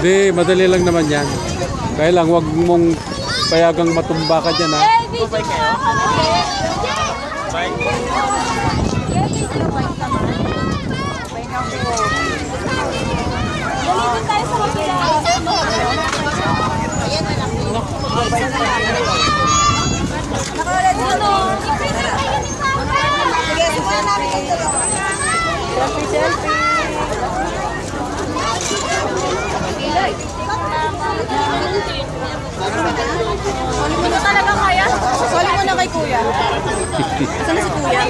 Hindi, madali lang naman yan. Kaya lang, wag mong payagang matumba ka dyan, ha? Bye kayo? Bye. Dalitin tayo sa kapila. Nakawalan sa loob. Sige, simulan namin ito. Selfie. Soli mo na talaga kaya? Soli mo na kay kuya. Saan na si kuya?